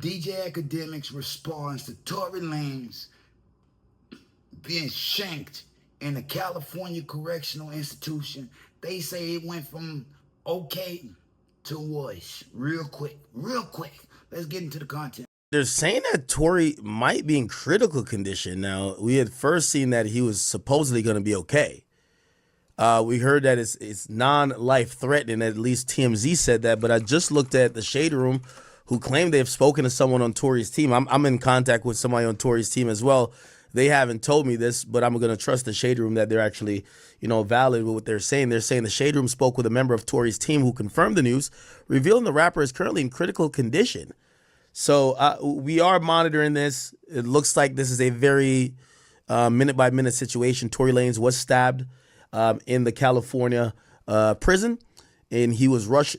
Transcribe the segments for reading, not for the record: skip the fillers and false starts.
DJ Akademiks responds to Tory Lanez being shanked in a California correctional institution. They say it went from okay to worse. Real quick. Let's get into the content. They're saying that Tory might be in critical condition. Now, we had first seen that he was supposedly going to be okay. We heard that it's non-life threatening. At least TMZ said that. But I just looked at the Shade Room, who claimed they've spoken to someone on Tory's team. I'm in contact with somebody on Tory's team as well. They haven't told me this, but I'm going to trust the Shade Room that they're actually, valid with what they're saying. They're saying the Shade Room spoke with a member of Tory's team who confirmed the news, revealing the rapper is currently in critical condition. So we are monitoring this. It looks like this is a very minute-by-minute situation. Tory Lanez was stabbed in the California prison, and he was rushed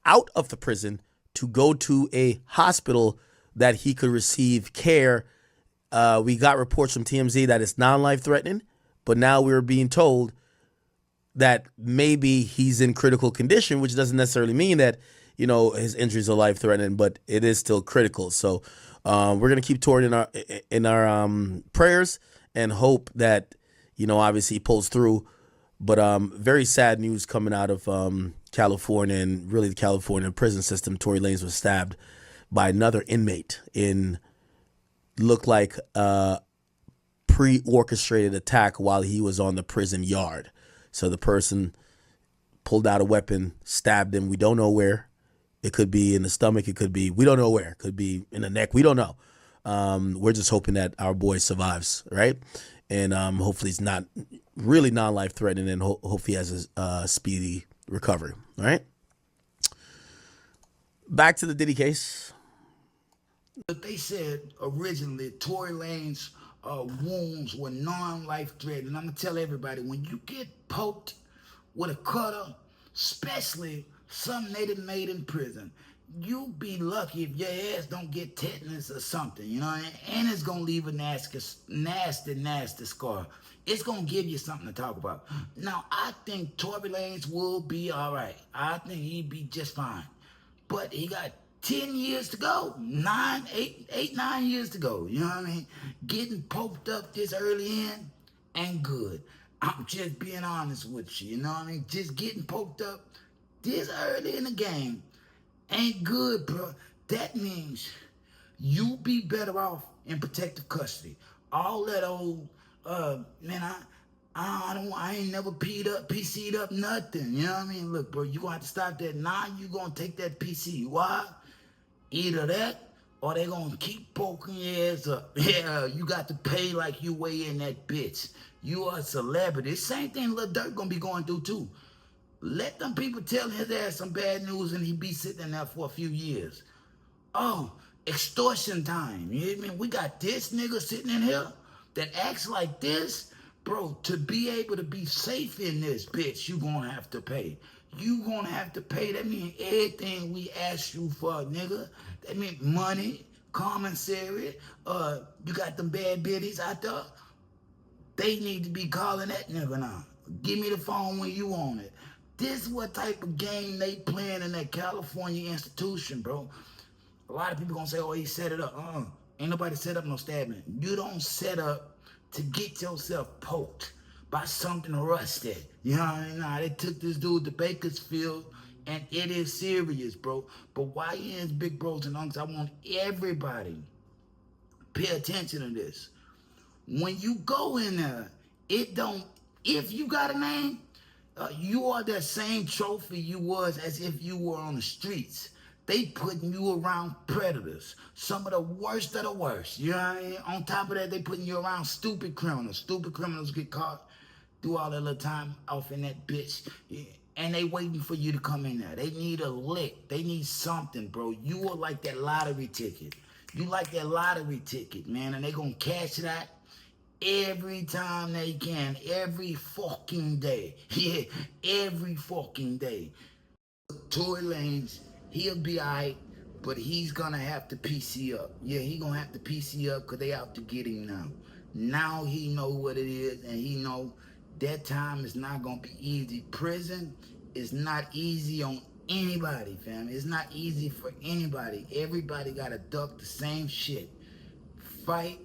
out of the prison to go to a hospital that he could receive care. We got reports from TMZ that it's non-life-threatening, but now we're being told that maybe he's in critical condition, which doesn't necessarily mean that his injuries are life-threatening, but it is still critical. So we're gonna keep Tory in our prayers and hope that obviously he pulls through. But very sad news coming out of California and really the California prison system. Tory Lanez was stabbed by another inmate in looked like a pre-orchestrated attack while he was on the prison yard. So the person pulled out a weapon, stabbed him. We don't know where. It could be in the stomach. It could be, we don't know where. It could be in the neck. We don't know. We're just hoping that our boy survives, right? And hopefully it's not really non-life threatening, and hopefully he has a speedy recovery, all right? Back to the Diddy case. But they said originally Tory Lanez wounds were non-life threatening. I'm going to tell everybody, when you get poked with a cutter, especially something they done made in prison, you be lucky if your ass don't get tetanus or something, and it's going to leave a nasty scar. It's going to give you something to talk about. Now, I think Tory Lanez will be all right. I think he'd be just fine. But he got 10 years to go, 9 years to go, Getting poked up this early in ain't good. I'm just being honest with you, Just getting poked up this early in the game ain't good, bro. That means you be better off in protective custody. All that old, man, I ain't never PC'd up nothing. Look, bro, you gonna have to stop that. Now you gonna take that PC. Why? Either that or they gonna keep poking your ass up. Yeah, you got to pay like you weigh in that bitch. You are a celebrity. Same thing Lil Durk gonna be going through too. Let them people tell his ass some bad news and he be sitting in there for a few years. Oh, extortion time. You hear me? We got this nigga sitting in here that acts like this. Bro, to be able to be safe in this bitch, you gonna have to pay. You gonna have to pay. That mean everything we ask you for, nigga. That mean money, commissary. You got them bad biddies out there. They need to be calling that nigga now. Give me the phone when you want it. This is what type of game they playing in that California institution, bro. A lot of people gonna say, oh, he set it up. Ain't nobody set up no stabbing. You don't set up to get yourself poked by something rusted. They took this dude to Bakersfield, and it is serious, bro. But YN's big bros and uncles, I want everybody pay attention to this. When you go in there, if you got a name, you are that same trophy you was as if you were on the streets. They putting you around predators, some of the worst of the worst. On top of that, they putting you around stupid criminals. Stupid criminals get caught, do all that little time off in that bitch, and they waiting for you to come in there. They need a lick. They need something, bro. You are like that lottery ticket. You like that lottery ticket, man, and they gonna cash it out every time they can, every fucking day. Yeah, every fucking day. Tory Lanez, he'll be alright, but he's gonna have to PC up. Yeah, he gonna have to PC up because they out to get him now. Now he know what it is, and he know that time is not gonna be easy. Prison is not easy on anybody, fam. It's not easy for anybody. Everybody gotta duck the same shit. Fight,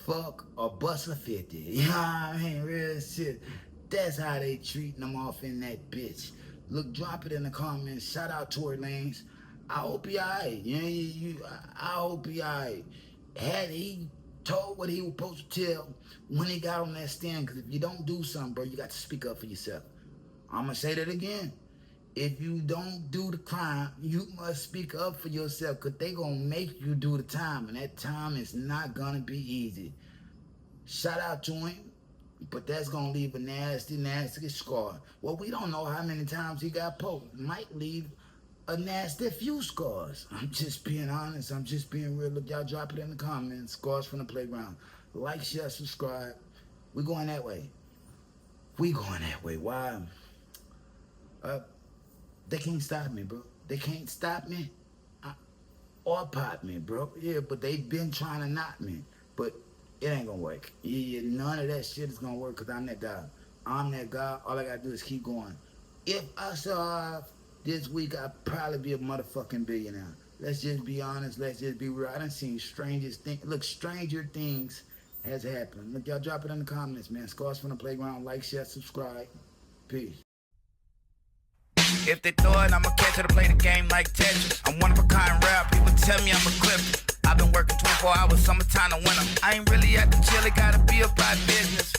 fuck, or bust a 50. You know what I mean? Real shit. That's how they treating them off in that bitch. Look, drop it in the comments. Shout out Tory Lanez. I hope he alright. I hope he alright. Had he told what he was supposed to tell when he got on that stand, because if you don't do something, bro, you got to speak up for yourself. I'm going to say that again. If you don't do the crime, you must speak up for yourself, because they going to make you do the time, and that time is not going to be easy. Shout out to him, but that's going to leave a nasty, nasty scar. Well, we don't know how many times he got poked. Might leave a nasty few scars. I'm just being honest. I'm just being real. Look, y'all drop it in the comments. Scars from the playground. Like, share, subscribe. We going that way. We going that way. Why? They can't stop me, bro. They can't stop me or pop me, bro. Yeah, but they've been trying to knock me. But it ain't gonna work. Yeah, none of that shit is gonna work, because I'm that guy. I'm that guy. All I gotta do is keep going. If I survive this week, I'll probably be a motherfucking billionaire. Let's just be honest. Let's just be real. I done seen strangest things. Look, stranger things has happened. Look, y'all drop it in the comments, man. Scars from the playground. Like, share, subscribe. Peace. If they throw it, I'ma catch it to play the game like Tetris. I'm one of a kind rap, people tell me I'm a clip. I've been working 24 hours, summertime to winter. I ain't really at the chill, it gotta be about business.